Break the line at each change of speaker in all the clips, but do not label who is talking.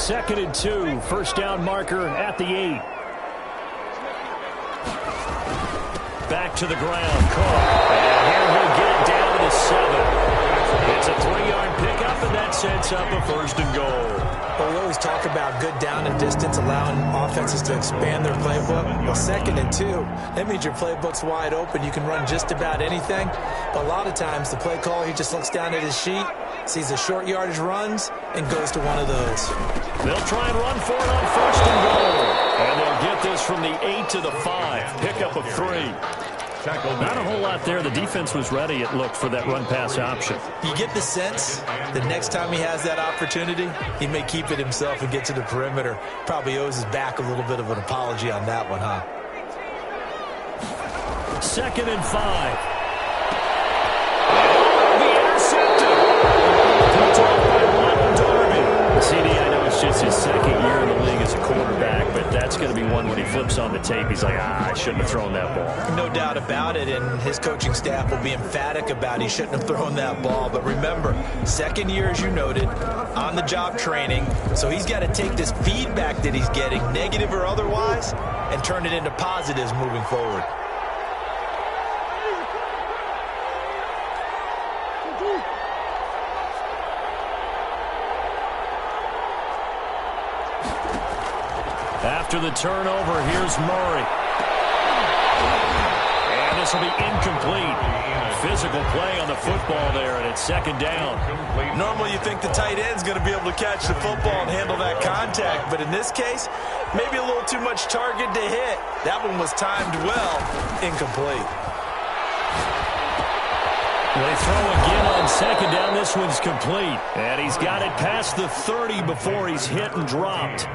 2nd and 2. First down marker at the 8. Back to the ground. Caught. And here he'll get it down to the 7. It's a 3-yard pickup, and that sets up a 1st and goal.
Well, we always talk about good down and distance, allowing offenses to expand their playbook. Well, 2nd and 2, that means your playbook's wide open. You can run just about anything. But a lot of times, the play call, he just looks down at his sheet, sees the short yardage runs, and goes to one of those.
They'll try and run for it on 1st and goal. And they'll get this from the 8 to the 5. Pickup of 3. Not a whole lot there. The defense was ready, it looked, for that run-pass option.
You get the sense that next time he has that opportunity, he may keep it himself and get to the perimeter. Probably owes his back a little bit of an apology on that one, huh?
2nd and 5. The intercepted. Picked off by Ron Darby. CD, I know it's just his 2nd year in the league as a quarterback, but that's going to be one when he flips on the tape. He's like, I shouldn't have thrown that ball.
No doubt about it, and his coaching staff will be emphatic about he shouldn't have thrown that ball. But remember, 2nd year, as you noted, on-the-job training, so he's got to take this feedback that he's getting, negative or otherwise, and turn it into positives moving forward.
After the turnover, here's Murray. And this will be incomplete. Physical play on the football there, and it's 2nd down.
Normally you think the tight end's going to be able to catch the football and handle that contact, but in this case, maybe a little too much target to hit. That one was timed well, incomplete.
They throw again on 2nd down. This one's complete. And he's got it past the 30 before he's hit and dropped.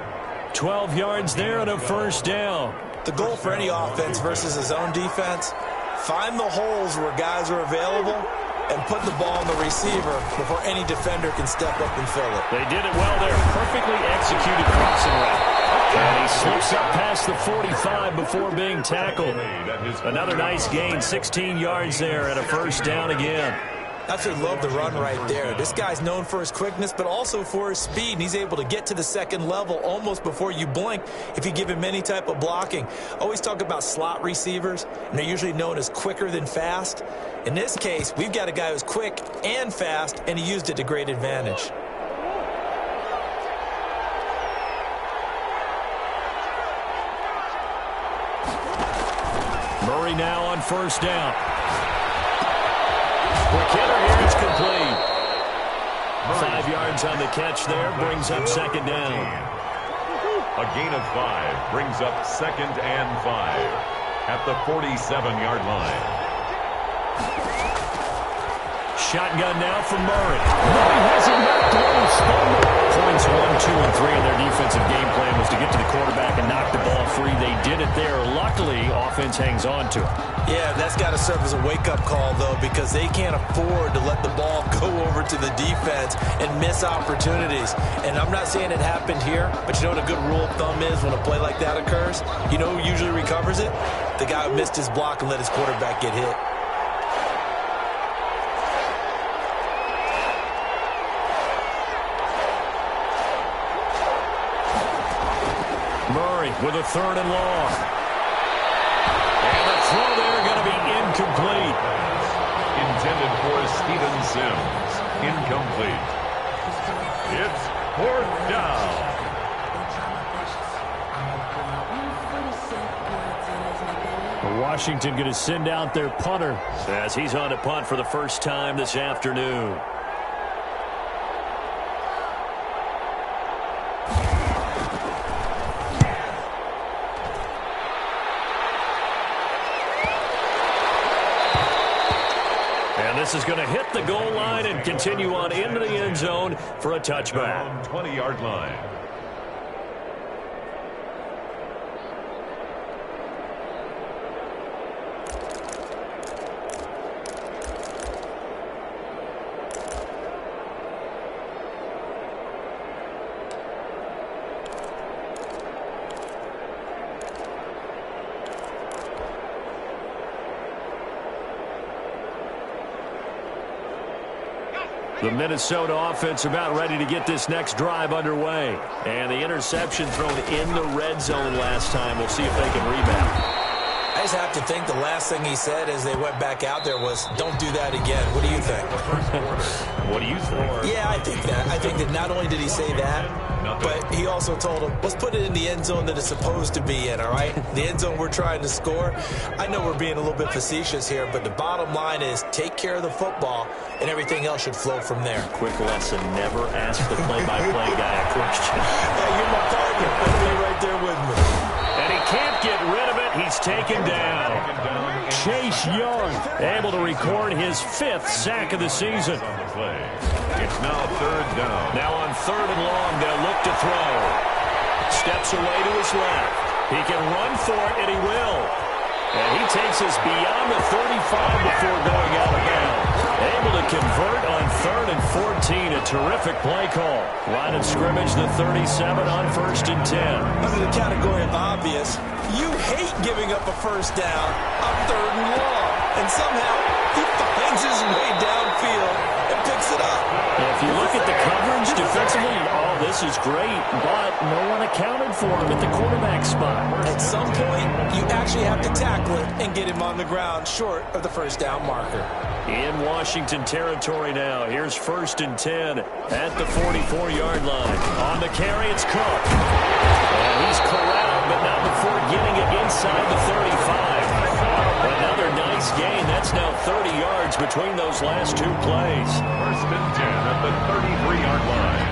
12 yards there and a 1st down.
The goal for any offense versus his own defense, find the holes where guys are available and put the ball on the receiver before any defender can step up and fill it.
They did it well there. Perfectly executed crossing route. And he slips up past the 45 before being tackled. Another nice gain, 16 yards there and a 1st down again.
That's what I love the run right there. This guy's known for his quickness, but also for his speed. And he's able to get to the 2nd level almost before you blink if you give him any type of blocking. Always talk about slot receivers, and they're usually known as quicker than fast. In this case, we've got a guy who's quick and fast, and he used it to great advantage.
Murray now on 1st down. Quick hitter here, it's complete. 5 yards on the catch there, brings up 2nd down.
A gain of 5 brings up 2nd and 5 at the 47-yard line.
Shotgun now for Murray. Murray has it knocked loose. Points 1, 2, and 3 in their defensive game plan was to get to the quarterback and knock the ball free. They did it there. Luckily, offense hangs on to it.
Yeah, that's got to serve as a wake-up call, though, because they can't afford to let the ball go over to the defense and miss opportunities. And I'm not saying it happened here, but you know what a good rule of thumb is when a play like that occurs? You know who usually recovers it? The guy who missed his block and let his quarterback get hit.
Murray with a 3rd and long. And the throw there going to be incomplete.
Intended for Steven Sims. Incomplete. It's 4th down.
Washington going to send out their punter as he's on to punt for the first time this afternoon. This is going to hit the goal line and continue on into the end zone for a touchback.
20-yard line.
The Minnesota offense about ready to get this next drive underway. And the interception thrown in the red zone last time. We'll see if they can rebound.
I just have to think the last thing he said as they went back out there was, don't do that again. What do you think?
What do you think?
Yeah, I think that. I think that not only did he say that, but he also told him, let's put it in the end zone that it's supposed to be in, all right? The end zone we're trying to score. I know we're being a little bit facetious here, but the bottom line is take care of the football, and everything else should flow from there.
Quick lesson, never ask the play-by-play guy a question.
Hey, you're my partner. Better be right there with me.
And he can't get rid of it. He's taken down. Chase Young able to record his 5th sack of the season.
It's now 3rd down.
Now on 3rd and long, they'll look to throw. Steps away to his left. He can run for it, and he will. And he takes us beyond the 35 before going out of bounds. Able to convert on 3rd and 14. A terrific play call. Line of scrimmage, the 37 on 1st and 10.
Under the category of obvious, you hate giving up a first down on 3rd and long. And somehow he finds his way downfield and picks it up.
If you look at the coverage defensively, oh, this is great, but no one accounted for him at the quarterback spot.
At some point, you actually have to tackle it and get him on the ground short of the first down marker.
In Washington territory now. Here's 1st and 10 at the 44-yard line. On the carry, it's Cook. And he's corralled, but not before getting it inside the 35. Another nice gain. That's now 30 yards between those last 2 plays.
1st and 10 at the 33-yard line.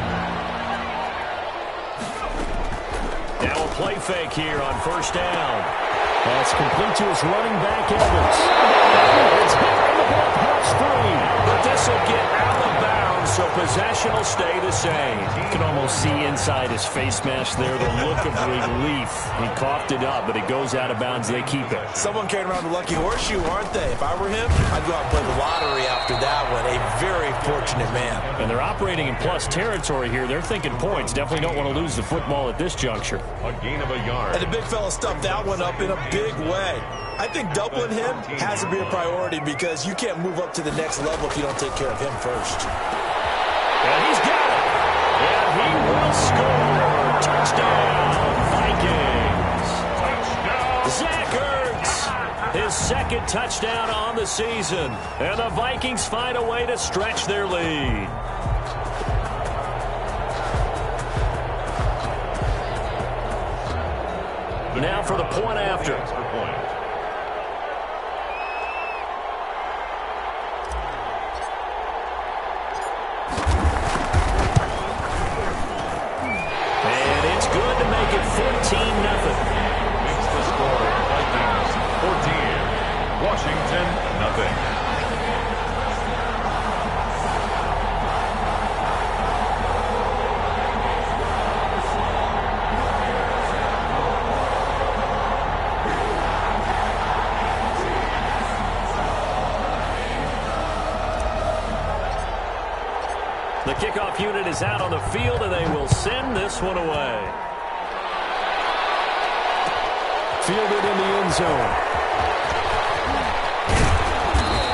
Now a play fake here on 1st down. That's complete to his running back, Evans. It's hit on the ball, pass free. But this will get out of bounds, so possession will stay the same. You can almost see inside his face mask there the look of relief. He coughed it up, but it goes out of bounds. They keep it.
Someone carrying around the lucky horseshoe, aren't they? If I were him, I'd go out and play the lottery after that one. A very fortunate man.
And they're operating in plus territory here. They're thinking points. Definitely don't want to lose the football at this juncture.
A gain of a yard.
And the big fella stuffed that one up in a big way. I think doubling him has to be a priority because you can't move up to the next level if you don't take care of him first.
And he's got it. And he will score. Touchdown, Vikings. Touchdown. Zach Ertz, his 2nd touchdown on the season. And the Vikings find a way to stretch their lead. Now for the point after. And it's good to make it 14-0.
Makes the score Vikings 14, Washington nothing.
The kickoff unit is out on the field, and they will send this one away. Fielded in the end zone.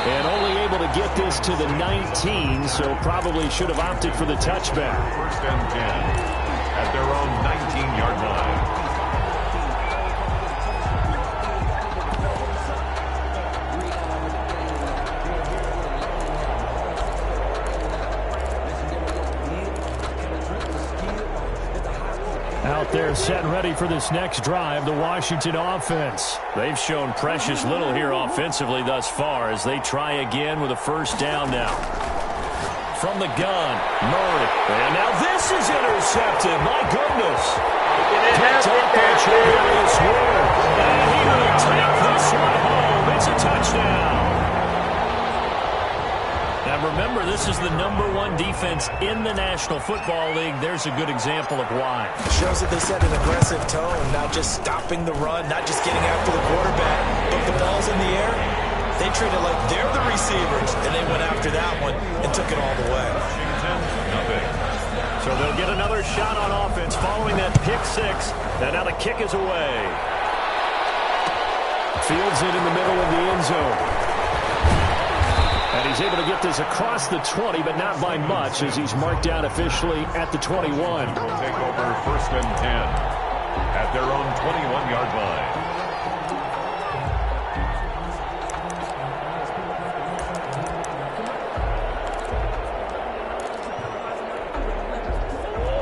And only able to get this to the 19, so probably should have opted for the touchback.
1st and 10 at their own 19-yard line.
Out there set ready for this next drive, the Washington offense. They've shown precious little here offensively thus far as they try again with a 1st down now. From the gun, Murray. And now this is intercepted. My goodness. Picked up by Charles Ward. And he will take this one home. It's a touchdown. Now remember, this is the #1 defense in the National Football League. There's a good example of why.
Shows that they set an aggressive tone, not just stopping the run, not just getting after the quarterback. But if the ball's in the air, they treat it like they're the receivers, and they went after that one and took it all the way.
So they'll get another shot on offense following that pick 6, and now the kick is away. Fields it in the middle of the end zone. And he's able to get this across the 20, but not by much, as he's marked down officially at the 21.
Will take over 1st and 10 at their own 21-yard line.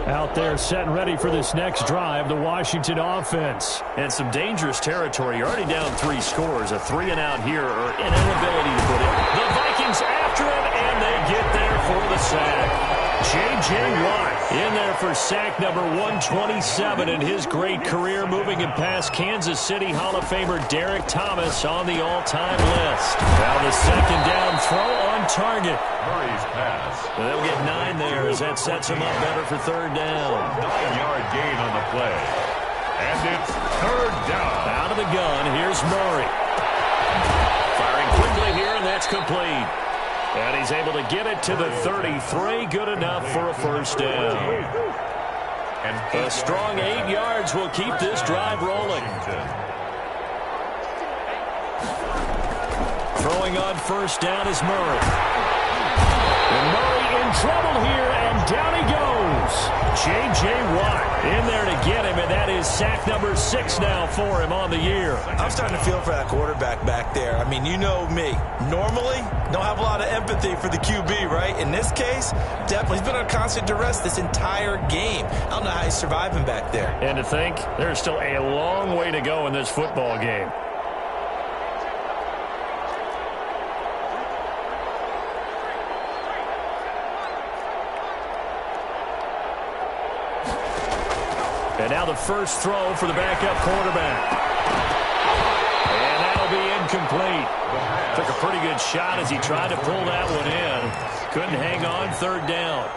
Out there set and ready for this next drive, the Washington offense. And some dangerous territory. You're already down 3 scores. A 3-and-out here or an inability to put in. The Vikings after him, and they get there for the sack. J.J. Watt in there for sack number 127 in his great career, moving him past Kansas City Hall of Famer Derek Thomas on the all-time list. Now the second down throw on target.
Murray's pass.
They'll get 9 there as that sets him up better for 3rd down.
9-yard gain on the play. And it's 3rd down.
Out of the gun, here's Murray. Firing quickly here, and that's complete. And he's able to get it to the 33. Good enough for a 1st down. And a strong 8 yards will keep this drive rolling. Throwing on 1st down is Murray. And Murray in trouble here, and down he goes. J.J. Watt in there to get him, and that is sack number 6 now for him on the year.
I'm starting to feel for that quarterback back there. I mean, you know me. Normally, don't have a lot of empathy for the QB, right? In this case, definitely. He's been on constant duress this entire game. I don't know how he's surviving back there.
And to think, there's still a long way to go in this football game. And now the first throw for the backup quarterback. And that'll be incomplete. Took a pretty good shot as he tried to pull that one in. Couldn't hang on. 3rd down.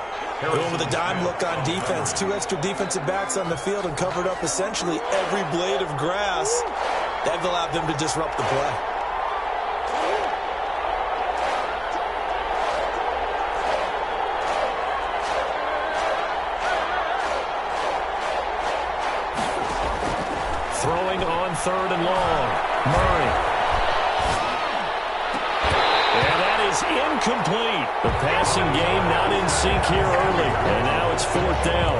Going with a dime look on defense. 2 extra defensive backs on the field and covered up essentially every blade of grass. That allowed them to disrupt the play.
Throwing on 3rd and long. Murray. And that is incomplete. The passing game not in sync here early. And now it's 4th down.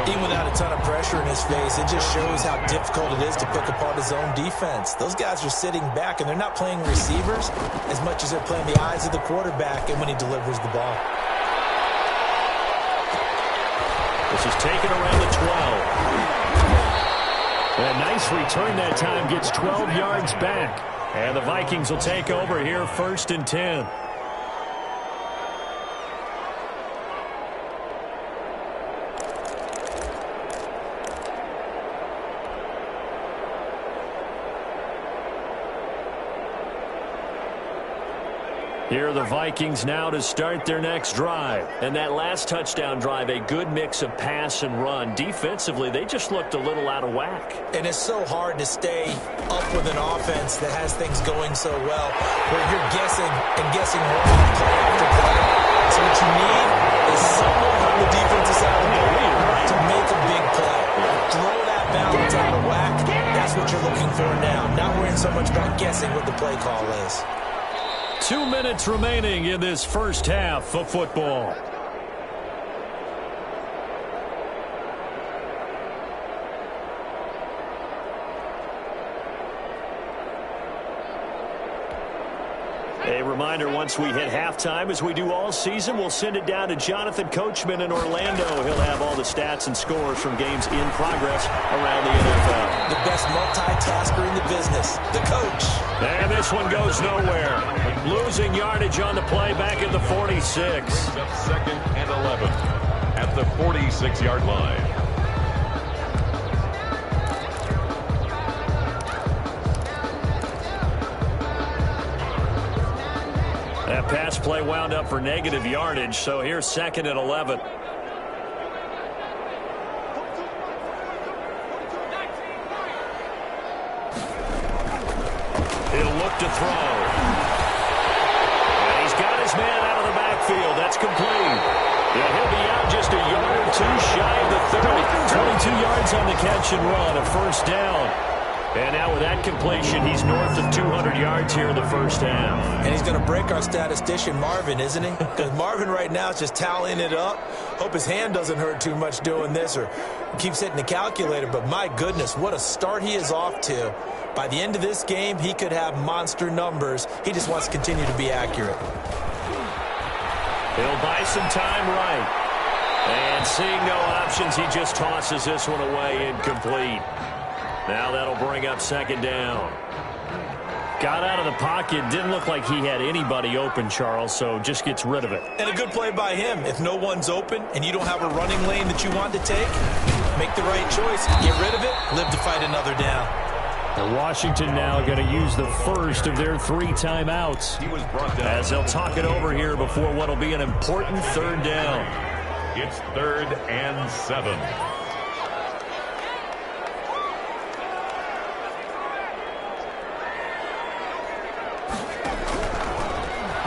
Even without a ton of pressure in his face, it just shows how difficult it is to pick apart his own defense. Those guys are sitting back, and they're not playing receivers as much as they're playing the eyes of the quarterback and when he delivers the ball.
This is taken around the 12. A nice return that time, gets 12 yards back. And the Vikings will take over here 1st and 10. Here are the Vikings now to start their next drive. And that last touchdown drive, a good mix of pass and run. Defensively, they just looked a little out of whack.
And it's so hard to stay up with an offense that has things going so well, where you're guessing and guessing wrong play after play. So what you need is someone on the defensive side of the ball to make a big play. Throw that balance out of whack. That's what you're looking for now. Not worrying so much about guessing what the play call is.
2 minutes remaining in this first half of football. A reminder, once we hit halftime, as we do all season, we'll send it down to Jonathan Coachman in Orlando. He'll have all the stats and scores from games in progress around the NFL.
The best multitasker in the business, the coach.
And this one goes nowhere. Losing yardage on the play back at the 46.
Brings up 2nd and 11 at the 46-yard line.
That pass play wound up for negative yardage, so here's 2nd and 11. He'll look to throw. And he's got his man out of the backfield. That's complete. Yeah, he'll be out just a yard or two shy of the 30. 22 yards on the catch and run, a 1st down. And now with that completion, he's north of 200 yards here in the first half.
And he's going to break our statistician, Marvin, isn't he? Because Marvin right now is just tallying it up. Hope his hand doesn't hurt too much doing this or keeps hitting the calculator. But my goodness, what a start he is off to. By the end of this game, he could have monster numbers. He just wants to continue to be accurate.
He'll buy some time right. And seeing no options, he just tosses this one away incomplete. Now that'll bring up second down. Got out of the pocket. Didn't look like he had anybody open, Charles, so just gets rid of it.
And a good play by him. If no one's open and you don't have a running lane that you want to take, make the right choice. Get rid of it. Live to fight another down.
And Washington now going to use the first of their 3 timeouts as they'll talk it over here before what will be an important third down.
It's 3rd and 7.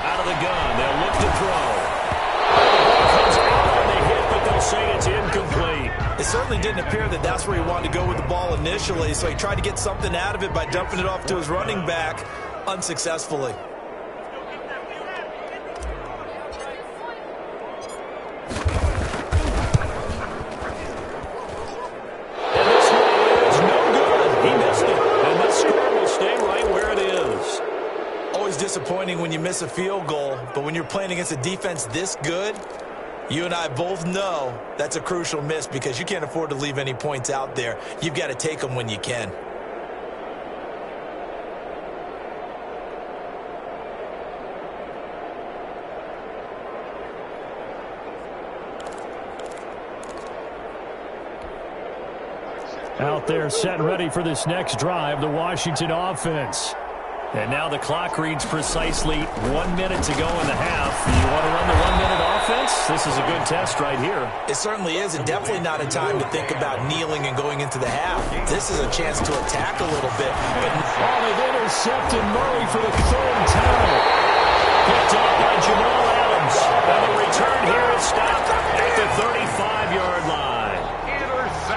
Out of the gun, they'll look to throw. Comes out on the hit, but they'll say it's incomplete.
It certainly didn't appear that that's where he wanted to go with the ball initially, so he tried to get something out of it by dumping it off to his running back unsuccessfully.
And this one is no good. He missed it. And this score will stay right where it is.
Always disappointing when you miss a field goal, but when you're playing against a defense this good, you and I both know that's a crucial miss because you can't afford to leave any points out there. You've got to take them when you can.
Out there set ready for this next drive, the Washington offense. And now the clock reads precisely 1 minute to go in the half. You want to run the 1 minute offense? This is a good test right here.
It certainly is, and definitely not a time to think about kneeling and going into the half. This is a chance to attack a little bit. But
they've intercepted Murray for the 3rd time. Picked up by Jamal Adams. And the return here is stopped at the 35-yard line.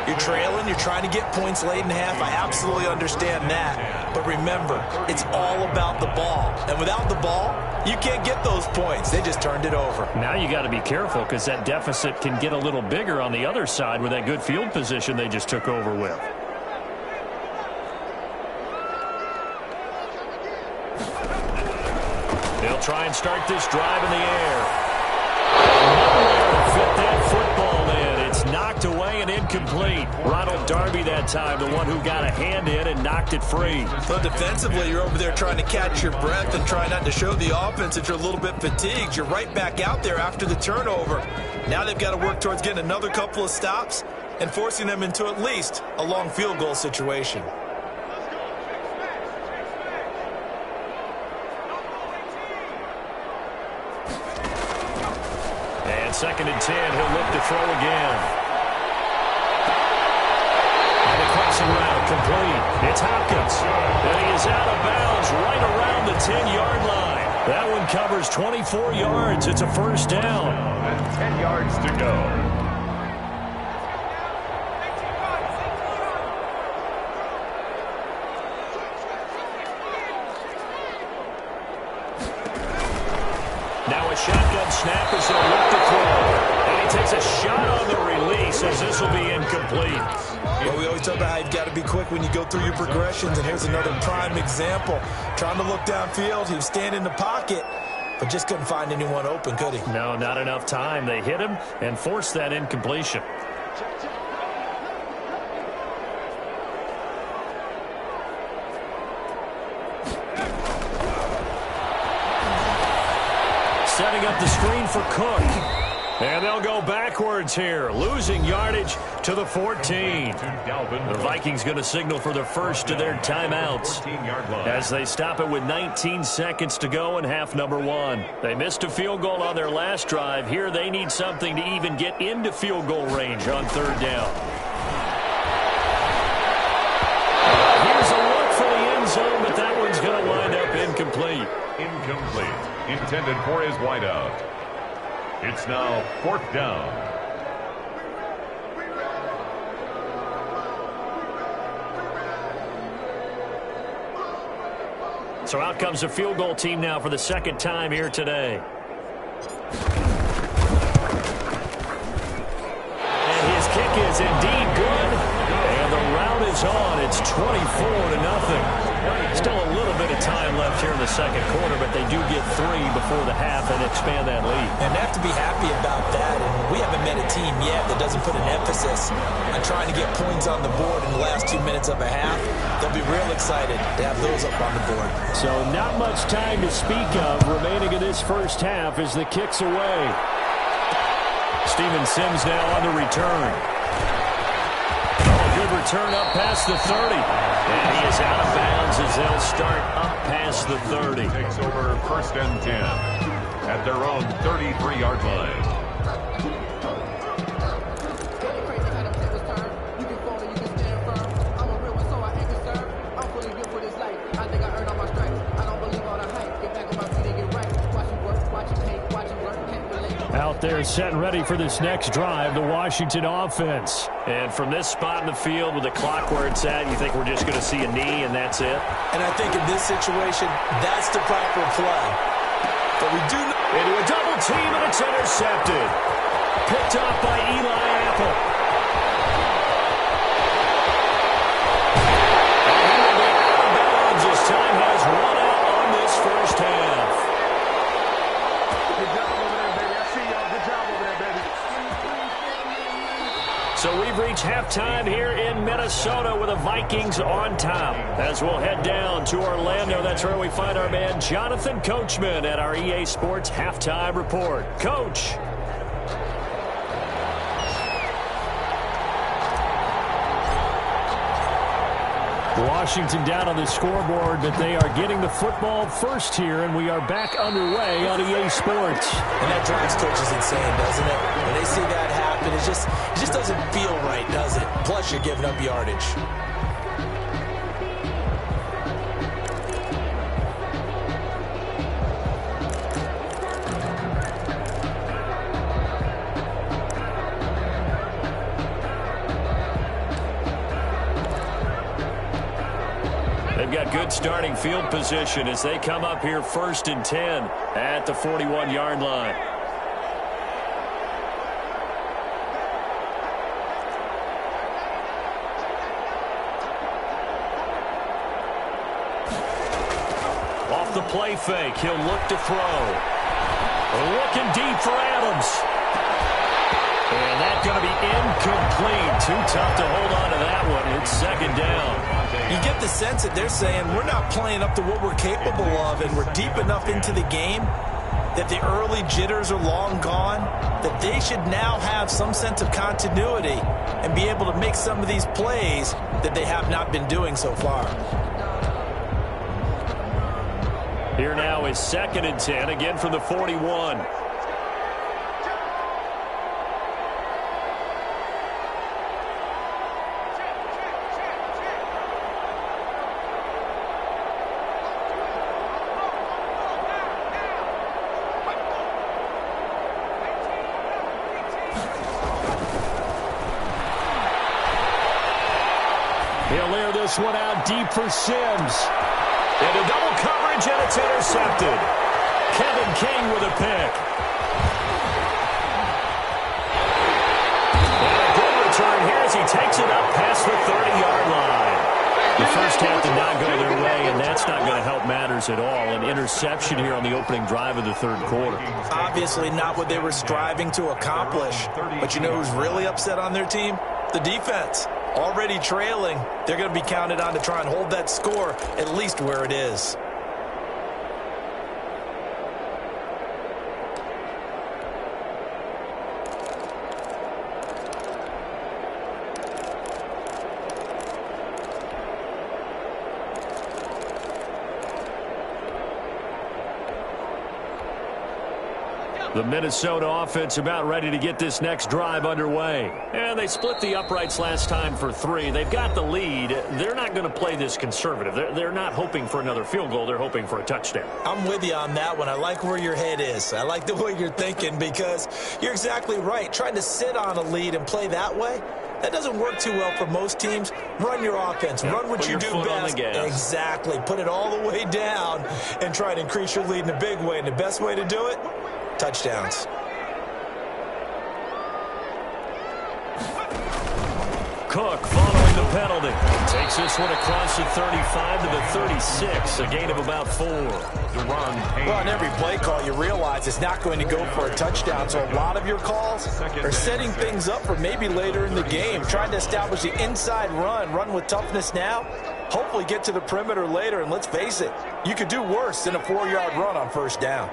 You're trailing, you're trying to get points late in the half. I absolutely understand that. But remember, it's all about the ball. And without the ball, you can't get those points. They just turned it over.
Now you got to be careful because that deficit can get a little bigger on the other side with that good field position they just took over with. They'll try and start this drive in the air. Fit that football in. It's knocked away and incomplete. Ronald Darby that time, the one who got a hand in and knocked it free.
So defensively, you're over there trying to catch your breath and try not to show the offense that you're a little bit fatigued. You're right back out there after the turnover. Now they've got to work towards getting another couple of stops and forcing them into at least a long field goal situation.
And 2nd and 10, he'll look to throw again. And the crossing route complete. It's Hopkins. And he is out of bounds right around the 10-yard line. That one covers 24 yards. It's a first down.
And 10 yards to go.
Now a shotgun snap as they'll look to throw. And he takes a shot on the release as this will be incomplete.
Well, we always talk about how you've got to be quick when you go through your progressions, and here's another prime example. Trying to look downfield, he was standing in the pocket, but just couldn't find anyone open, could he?
No, not enough time. They hit him and forced that incompletion. Setting up the screen for Cook. And they'll go backwards here, losing yardage to the 14. The Vikings going to signal for the first of their timeouts as they stop it with 19 seconds to go in half number 1. They missed a field goal on their last drive. Here they need something to even get into field goal range on 3rd down. Here's a look for the end zone, but that one's going to wind up incomplete.
Incomplete. Intended for his wideout. It's now 4th down.
So out comes the field goal team now for the second time here today. And his kick is indeed good. And the rout is on. It's 24-0. Still a little bit of time left here in the second quarter, but they do get 3 before the half and expand that lead.
And they have to be happy about that. And we haven't met a team yet that doesn't put an emphasis on trying to get points on the board in the last 2 minutes of a half. They'll be real excited to have those up on the board.
So not much time to speak of remaining in this first half as the kick's away. Steven Sims now on the return. Good return up past the 30. And he is out of bounds as they'll start up past the 30.
Takes over 1st and 10 at their own 33-yard line.
Out there set and ready for this next drive, the Washington offense. And from this spot in the field with the clock where it's at, you think we're just going to see a knee and that's it?
And I think in this situation, that's the proper play. But we do
into a double team and it's intercepted. Picked off by Eli Apple. And he will be out of bounds as time has run out on this first half. So we've reached halftime here in Minnesota with the Vikings on top. As we'll head down to Orlando, that's where we find our man Jonathan Coachman at our EA Sports Halftime Report. Coach. Washington down on the scoreboard, but they are getting the football first here, and we are back underway on EA Sports.
And that drives coaches insane, doesn't it? When they see that happen, it just doesn't feel right, does it? Plus, you're giving up yardage.
They've got good starting field position as they come up here 1st and 10 at the 41-yard line. Off the play fake, he'll look to throw. Looking deep for Adams. And that's going to be incomplete. Too tough to hold on to that one. It's 2nd down.
You get the sense that they're saying we're not playing up to what we're capable of, and we're deep enough into the game that the early jitters are long gone, that they should now have some sense of continuity and be able to make some of these plays that they have not been doing so far.
Here now is 2nd and 10, again from the 41. He'll air this one out deep for Sims. Into double coverage, and it's intercepted. Kevin King with a pick. And a good return here as he takes it up past the 30-yard line. The first half did not go their way, and that's not going to help matters at all. An interception here on the opening drive of the 3rd quarter.
Obviously not what they were striving to accomplish. But you know who's really upset on their team? The defense. Already trailing, they're going to be counted on to try and hold that score at least where it is.
The Minnesota offense about ready to get this next drive underway. And they split the uprights last time for 3. They've got the lead. They're not going to play this conservative. They're not hoping for another field goal. They're hoping for a touchdown.
I'm with you on that one. I like where your head is. I like the way you're thinking because you're exactly right. Trying to sit on a lead and play that way, That doesn't work too well for most teams. Run your offense. Run what you do best. Exactly. Put it all the way down and try to increase your lead in a big way. And the best way to do it, touchdowns.
Cook following the penalty. Takes this one across the 35 to the 36. A gain of about 4.
Well, on every play call, you realize it's not going to go for a touchdown. So a lot of your calls are setting things up for maybe later in the game. Trying to establish the inside run with toughness now. Hopefully get to the perimeter later. And let's face it, you could do worse than a 4-yard run on first down.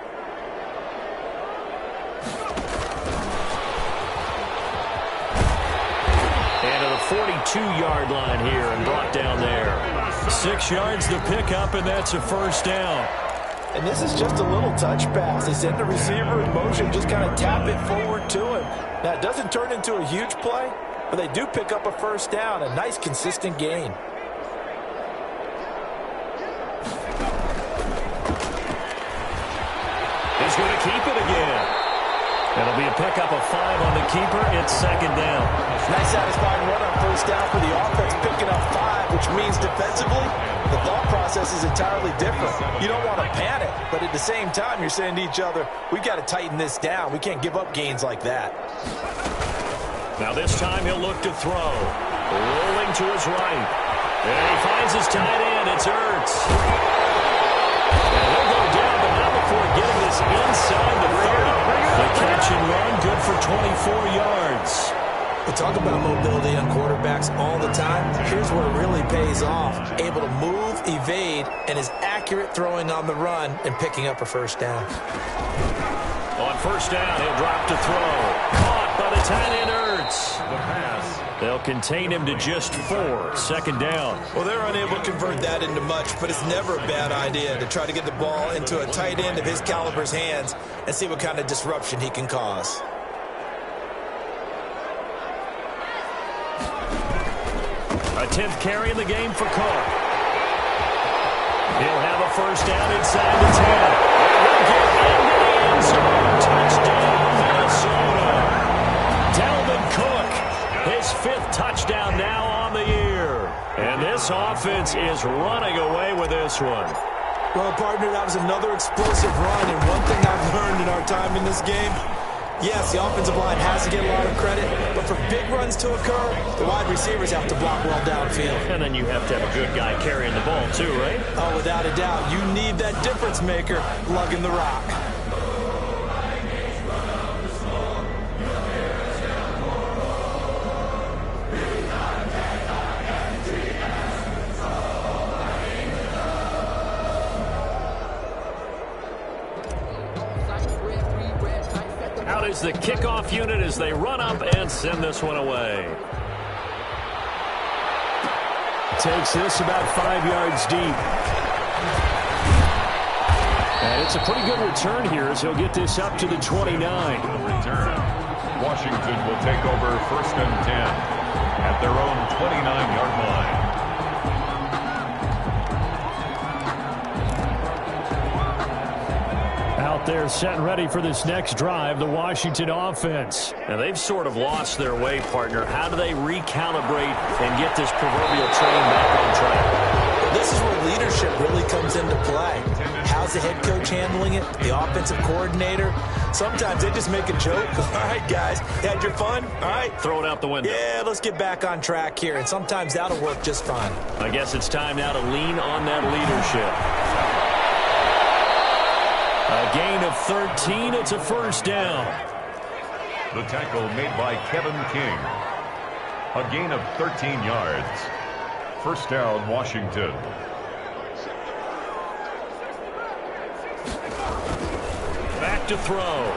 And to the 42-yard line here and brought down there. 6 yards to pick up, and that's a first down.
And this is just a little touch pass. They send the receiver in motion, just kind of tap it forward to him. Now, it doesn't turn into a huge play, but they do pick up a first down, a nice, consistent gain.
He's going to keep it again. It'll be a pickup of 5 on the keeper. It's second down.
Nice satisfying run on first down for the offense, picking up 5, which means defensively, the thought process is entirely different. You don't want to panic, but at the same time, you're saying to each other, we've got to tighten this down. We can't give up gains like that.
Now this time he'll look to throw. Rolling to his right. And he finds his tight end. It's Ertz. And he'll go down, but not before getting this inside the 30. The catch and run, good for 24 yards.
We talk about mobility on quarterbacks all the time. Here's where it really pays off. Able to move, evade, and is accurate throwing on the run and picking up a first down.
On first down, he'll drop to throw. Caught by the tight end Ertz. The pass. They'll contain him to just 4. Second down.
Well, they're unable to convert that into much, but it's never a bad idea to try to get the ball into a tight end of his caliber's hands and see what kind of disruption he can cause.
A 10th carry in the game for Cook. He'll have a first down inside the 10. He'll get into the end zone. Touchdown, Minnesota. Dalvin Cook, his 5th touchdown now on the year. And this offense is running away with this one.
Well, partner, that was another explosive run, and one thing I've learned in our time in this game, yes, the offensive line has to get a lot of credit, but for big runs to occur, the wide receivers have to block well downfield.
And then you have to have a good guy carrying the ball too, right?
Oh, without a doubt. You need that difference maker lugging the rock.
Out is the kickoff unit as they run up and send this one away. Takes this about 5 yards deep. And it's a pretty good return here as he'll get this up to the 29.
Washington will take over 1st and 10 at their own 29-yard line.
Out there set and ready for this next drive, the Washington offense. Now they've sort of lost their way, partner. How do they recalibrate and get this proverbial train back on track?
This is where leadership really comes into play. How's the head coach handling it? The offensive coordinator? Sometimes they just make a joke. All right, guys, you had your fun? All right.
Throw it out the window.
Yeah, let's get back on track here. And sometimes that'll work just fine.
I guess it's time now to lean on that leadership. A gain of 13. It's a first down.
The tackle made by Kevin King. A gain of 13 yards. First down, Washington.
Back to throw.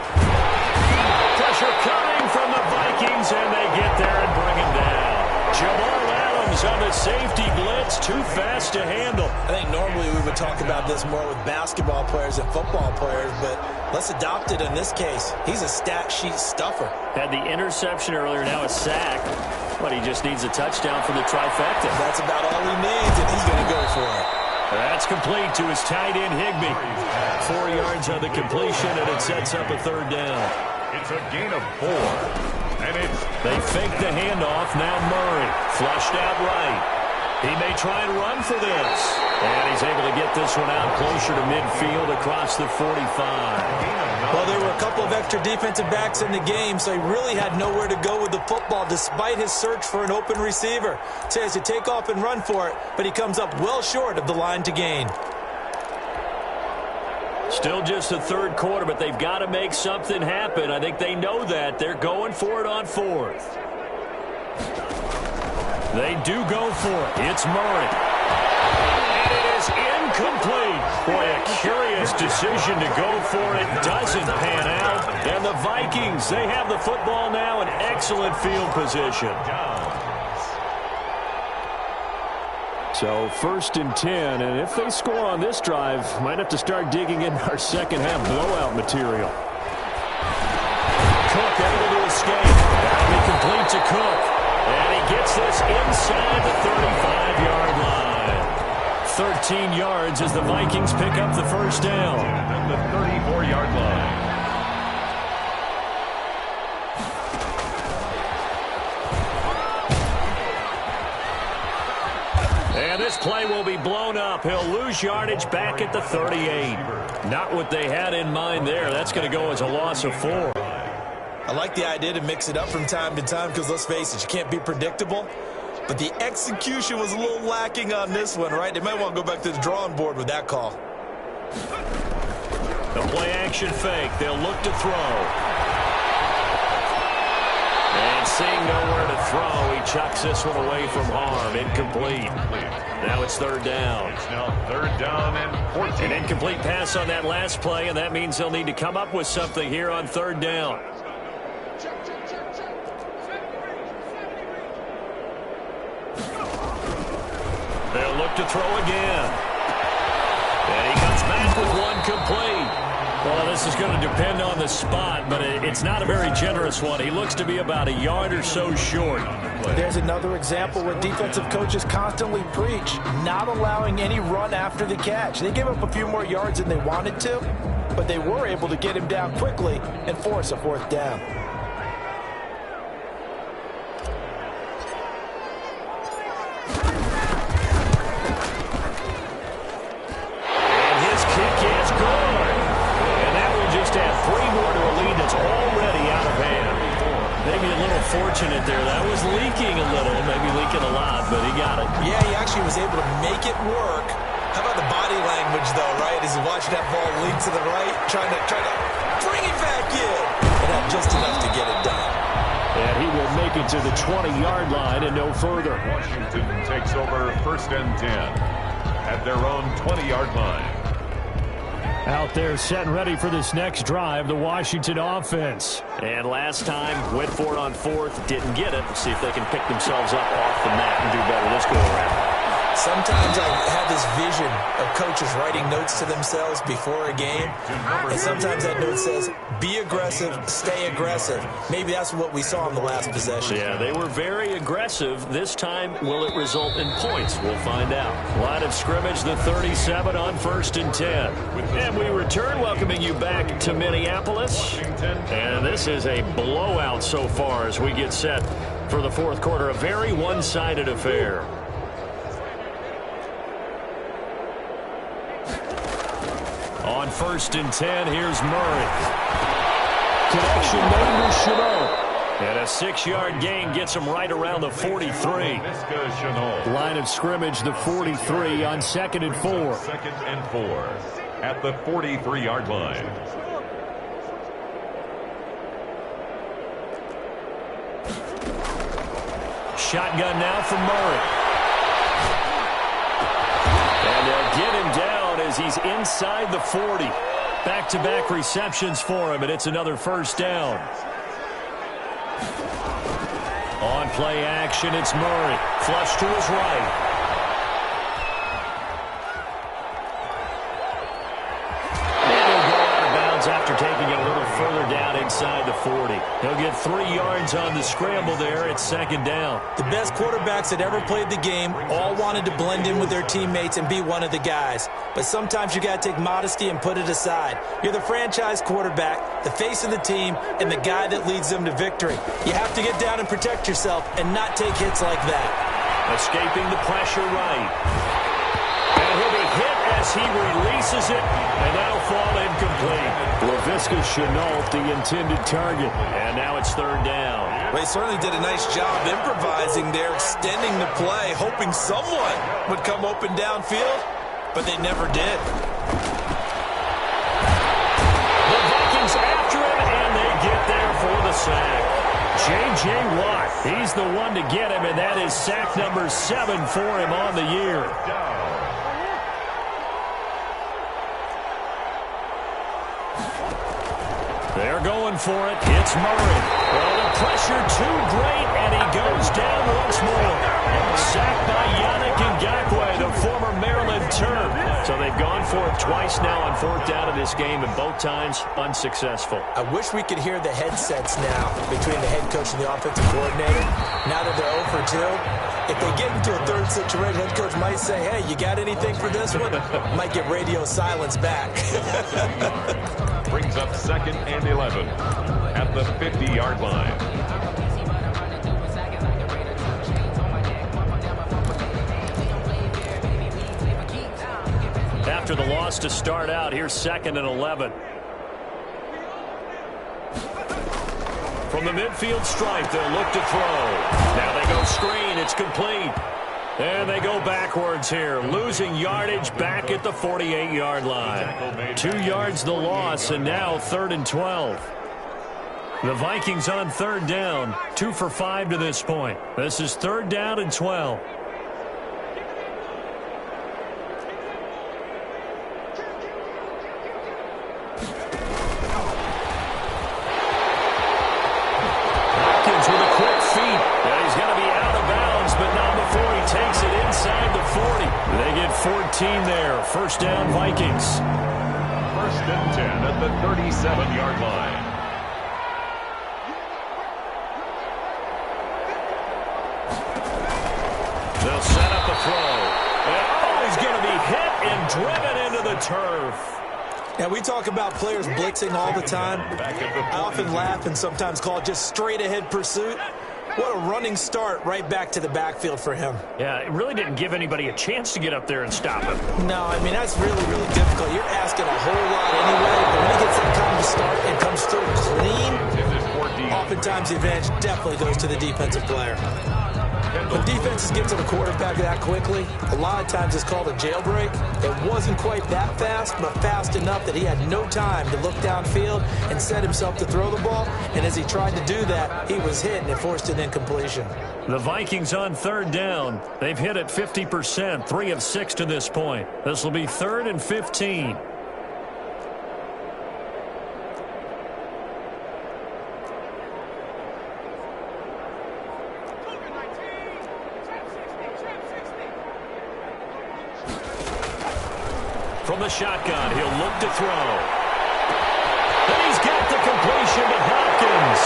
Pressure coming from the Vikings, and they get there and bring him down. Jamal Adams on the safety blitz, too fast to handle.
I think normally we would talk about this more with basketball players and football players, but let's adopt it in this case. He's a stat sheet stuffer.
Had the interception earlier, now a sack, but he just needs a touchdown for the trifecta.
That's about all he needs, and he's going to go for it.
That's complete to his tight end, Higbee. 4 yards on the completion, and it sets up a third down.
It's a gain of 4. And
they fake the handoff. Now Murray flushed out right. He may try and run for this. And he's able to get this one out closer to midfield across the 45.
Well, there were a couple of extra defensive backs in the game, so he really had nowhere to go with the football despite his search for an open receiver. So he has to take off and run for it, but he comes up well short of the line to gain.
Still just the third quarter, but they've got to make something happen. I think they know that. They're going for it on fourth. They do go for it. It's Murray. And it is incomplete. Boy, a curious decision to go for it. Doesn't pan out. And the Vikings, they have the football now in excellent field position. So 1st and 10, and if they score on this drive, might have to start digging in our second half blowout material. Cook able to escape. That'll be complete to Cook. And he gets this inside the 35-yard line. 13 yards as the Vikings pick up the first down.
At the 34-yard line.
And this play will be blown up. He'll lose yardage back at the 38. Not what they had in mind there. That's going to go as a loss of 4.
I like the idea to mix it up from time to time because, let's face it, you can't be predictable. But the execution was a little lacking on this one, right? They might want to go back to the drawing board with that call.
The play-action fake. They'll look to throw. And seeing nowhere to throw, he chucks this one away from harm. Incomplete. Now it's third down.
It's now third down and 14.
An incomplete pass on that last play, and that means they'll need to come up with something here on third down. They'll look to throw again. And he comes back with one complete. Well, this is going to depend on the spot, but it's not a very generous one. He looks to be about a yard or so short.
There's another example where defensive coaches constantly preach not allowing any run after the catch. They gave up a few more yards than they wanted to, but they were able to get him down quickly and force a fourth down.
Fortunate there. That was leaking a little, maybe leaking a lot, but he got it.
Yeah, he actually was able to make it work. How about the body language, though, right? As he's watching that ball leak to the right, trying to bring it back in. And had just enough to get it done.
And he will make it to the 20-yard line and no further.
Washington takes over 1st and 10 at their own 20-yard line.
Out there set and ready for this next drive, the Washington offense. And last time, went for it on fourth, didn't get it. Let's see if they can pick themselves up off the mat and do better this go-around.
Sometimes I have this vision of coaches writing notes to themselves before a game, and sometimes that note says, be aggressive, stay aggressive. Maybe that's what we saw in the last possession.
Yeah, they were very aggressive. This time, will it result in points? We'll find out. Line of scrimmage, the 37 on 1st and 10. And we return, welcoming you back to Minneapolis. And this is a blowout so far as we get set for the fourth quarter. A very one-sided affair. On 1st and 10, here's Murray. Connection made with Chenot. And a 6-yard gain gets him right around the 43. Line of scrimmage, the 43 on 2nd and 4.
2nd and 4 at the 43-yard line.
Shotgun now from Murray. And they'll get him down as he's inside the 40. Back-to-back receptions for him, and it's another first down. On play action, it's Murray. Flush to his right. And he'll go out of bounds after taking it a little further down inside inside the 40. He'll get 3 yards on the scramble there at second down.
The best quarterbacks that ever played the game all wanted to blend in with their teammates and be one of the guys. But sometimes you got to take modesty and put it aside. You're the franchise quarterback, the face of the team, and the guy that leads them to victory. You have to get down and protect yourself and not take hits like that.
Escaping the pressure right. And he'll be hit as he releases it, and that'll fall incomplete. Laviska Chenault, the intended target. And now it's third down.
Well, he certainly did a nice job improvising there, extending the play, hoping someone would come open downfield, but they never did.
The Vikings after him, and they get there for the sack. J.J. Watt, he's the one to get him, and that is sack number 7 for him on the year. They're going for it. It's Murray. Well, the pressure too great, and he goes down once more. Sacked by Yannick Ngakoue, the former Maryland Terp. So they've gone for it twice now on fourth down of this game, and both times unsuccessful.
I wish we could hear the headsets now between the head coach and the offensive coordinator. Now that they're 0 for 2, if they get into a third situation, head coach might say, hey, you got anything for this one? Might get radio silence back.
Brings up 2nd and 11 at the 50-yard line.
After the loss to start out, here's 2nd and 11. From the midfield stripe, they'll look to throw. Now they go screen. It's complete. And they go backwards here, losing yardage back at the 48-yard line. 2 yards the loss, and now 3rd and 12. The Vikings on third down, 2 for 5 to this point. This is 3rd down and 12. Hopkins with a quick feed. And he's going to be out of bounds, but not before he takes it inside the 40. They get 14 there. First down, Vikings.
1st and 10 at the 37-yard line.
They'll set up a throw. And, he's going to be hit and driven into the turf.
Now, we talk about players blitzing all the time. I often laugh and sometimes call it just straight-ahead pursuit. What a running start right back to the backfield for him.
Yeah, it really didn't give anybody a chance to get up there and stop him.
No, I mean, that's really, really difficult. You're asking a whole lot anyway, but when he gets that kind of start and comes through clean, oftentimes the advantage definitely goes to the defensive player. When defenses get to the quarterback that quickly, a lot of times it's called a jailbreak. It wasn't quite that fast, but fast enough that he had no time to look downfield and set himself to throw the ball. And as he tried to do that, he was hit and it forced an incompletion.
The Vikings on third down. They've hit it 50%, 3 of 6 to this point. This will be 3rd and 15. From the shotgun, he'll look to throw. And he's got the completion to Hopkins.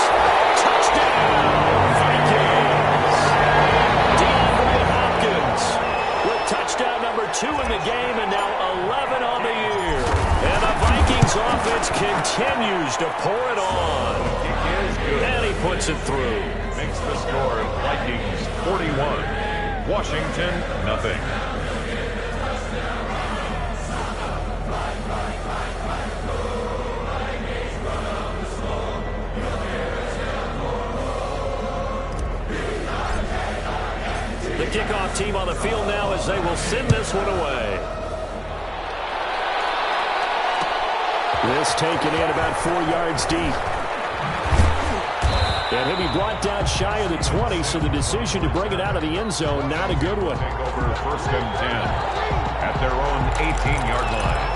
Touchdown, Vikings! DeAndre Hopkins with touchdown number 2 in the game and now 11 on the year. And the Vikings offense continues to pour it on. And he puts it through.
Makes the score Vikings 41, Washington nothing.
The kickoff team on the field now as they will send this one away. This taken in about 4 yards deep. And he'll be brought down shy of the 20, so the decision to bring it out of the end zone, not a good one.
Take over 1st and 10 at their own 18-yard line.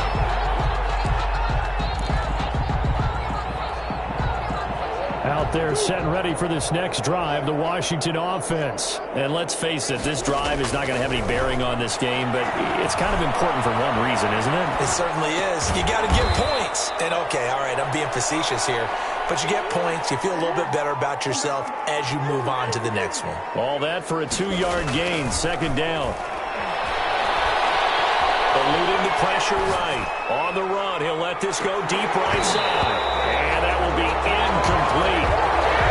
Al Out there setting ready for this next drive, the Washington offense. And let's face it, this drive is not going to have any bearing on this game, but it's kind of important for one reason, isn't it?
It certainly is. You got to get points. And okay, all right, I'm being facetious here, but you get points, you feel a little bit better about yourself as you move on to the next one.
All that for a 2-yard gain, second down. Eluding the pressure right. On the run, he'll let this go deep right side. And that will be incomplete.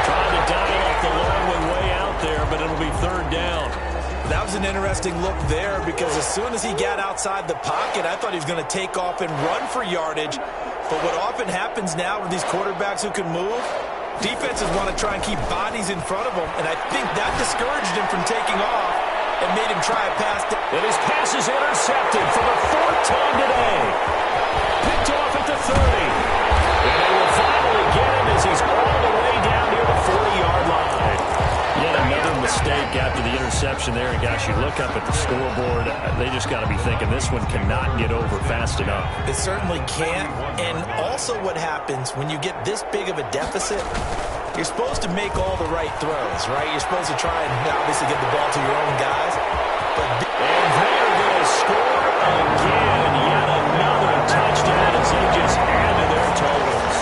Trying to dial up the long one way out there, but it'll be third down.
That was an interesting look there because as soon as he got outside the pocket, I thought he was going to take off and run for yardage. But what often happens now with these quarterbacks who can move, defenses want to try and keep bodies in front of them, and I think that discouraged him from taking off and made him try a pass.
And his pass is intercepted for the 4th time today. Picked off at the 30. And they will finally get him as he's all the way down near the 40-yard line. Yet another mistake after the interception there. And gosh, you look up at the scoreboard, they just got to be thinking this one cannot get over fast enough.
It certainly can't. And also what happens when you get this big of a deficit, you're supposed to make all the right throws, right? You're supposed to try and obviously get the ball to your own guys.
And they're going to score again. Yet another touchdown as they just add to their totals.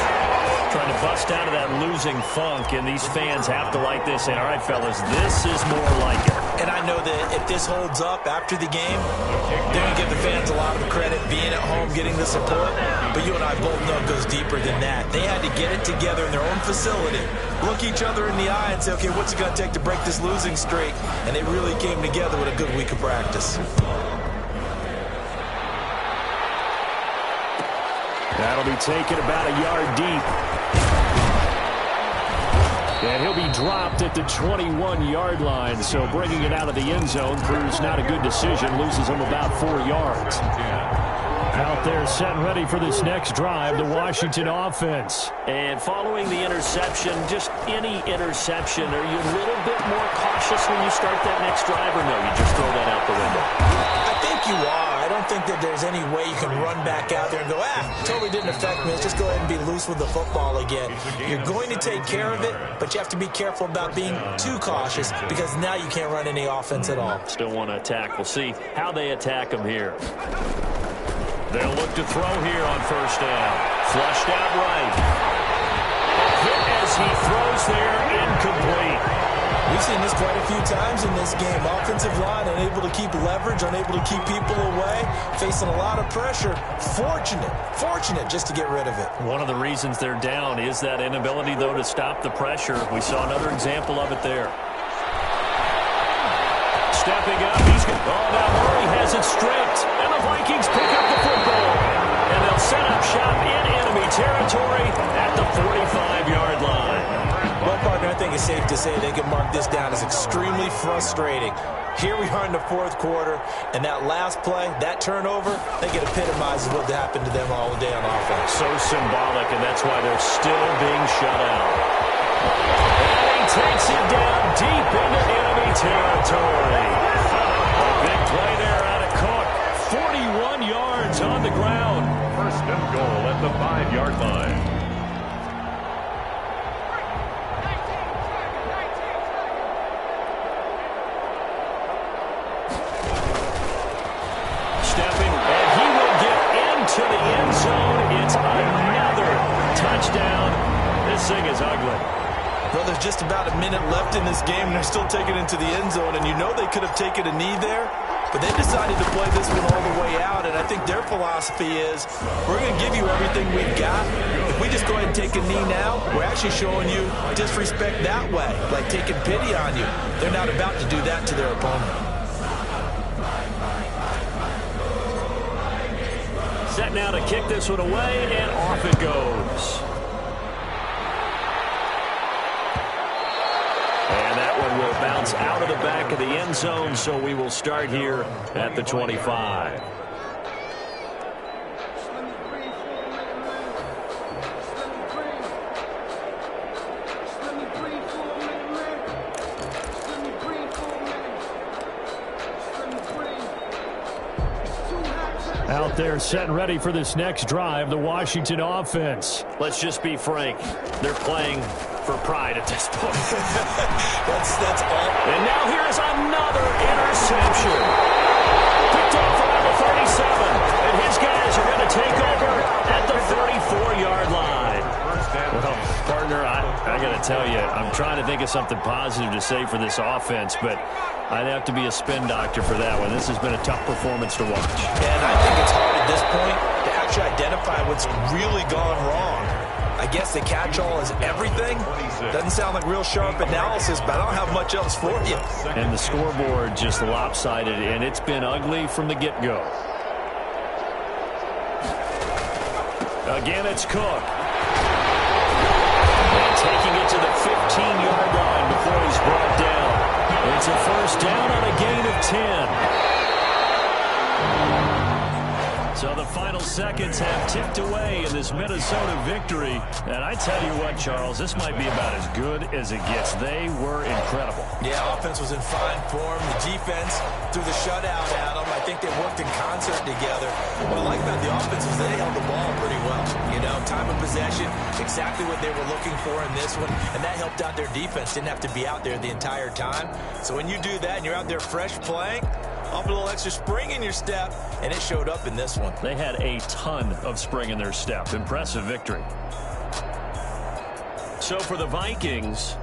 Trying to bust out of that losing funk, and these fans have to like this. And all right, fellas, this is more like it.
And I know that if this holds up after the game, they're going to give the fans a lot of credit being at home, getting the support. But you and I both know it goes deeper than that. They had to get it together in their own facility, look each other in the eye and say, okay, what's it going to take to break this losing streak? And they really came together with a good week of practice.
That'll be taken about a yard deep. And he'll be dropped at the 21-yard line. So bringing it out of the end zone proves not a good decision. Loses him about 4 yards. Out there set and ready for this next drive, the Washington offense. And following the interception, just any interception, are you a little bit more cautious when you start that next drive, or no, you just throw that out the window?
I think you are. I don't think that there's any way you can run back out there and go, totally didn't affect me. Let's just go ahead and be loose with the football again. You're going to take care of it, but you have to be careful about being too cautious because now you can't run any offense at all.
Still want to attack. We'll see how they attack him here. They'll look to throw here on first down. Flushed out right. Hit as he throws there, incomplete.
We've seen this quite a few times in this game. Offensive line unable to keep leverage, unable to keep people away, facing a lot of pressure. Fortunate just to get rid of it.
One of the reasons they're down is that inability, though, to stop the pressure. We saw another example of it there. Stepping up, he's going. Oh, now Murray has it stripped, and the Vikings pick up the football. And they'll set up shop in enemy territory at the 45-yard line.
Well, partner, I think it's safe to say they can mark this down as extremely frustrating. Here we are in the 4th quarter, and that last play, that turnover, I think it epitomizes what happened to them all day on offense.
So symbolic, and that's why they're still being shut out. And he takes it down deep into enemy territory. A big play there out of Cook. 41 yards on the ground.
First and goal at the 5-yard line.
To the end zone. It's another touchdown. This thing is ugly.
Well, there's just about a minute left in this game, and they're still taking it to the end zone. And you know they could have taken a knee there, but they decided to play this one all the way out. And I think their philosophy is, we're going to give you everything we've got. If we just go ahead and take a knee now, we're actually showing you disrespect that way, like taking pity on you. They're not about to do that to their opponent.
Set now to kick this one away, and off it goes. And that one will bounce out of the back of the end zone, so we will start here at the 25. Out there set and ready for this next drive, the Washington offense. Let's just be frank. They're playing for pride at this point.
that's all.
And now here is another interception. Picked off around the 37. And his guys are going to take over at the 34-yard line. Well, partner, I got to tell you, I'm trying to think of something positive to say for this offense, but I'd have to be a spin doctor for that one. This has been a tough performance to watch.
And I think it's hard at this point to actually identify what's really gone wrong. I guess the catch-all is everything. Doesn't sound like real sharp analysis, but I don't have much else for you.
And the scoreboard just lopsided, and it's been ugly from the get-go. Again, it's Cook. And taking it to the 15-yard line before he's brought down. It's a first down on a gain of 10. So the final seconds have ticked away in this Minnesota victory. And I tell you what, Charles, this might be about as good as it gets. They were incredible.
Yeah, offense was in fine form. The defense threw the shutout at them. I think they worked in concert together. What I like about the offense is they held the ball pretty well. You know, time of possession, exactly what they were looking for in this one. And that helped out their defense. Didn't have to be out there the entire time. So when you do that and you're out there fresh playing, off a little extra spring in your step, and it showed up in this one.
They had a ton of spring in their step. Impressive victory. So for the Vikings,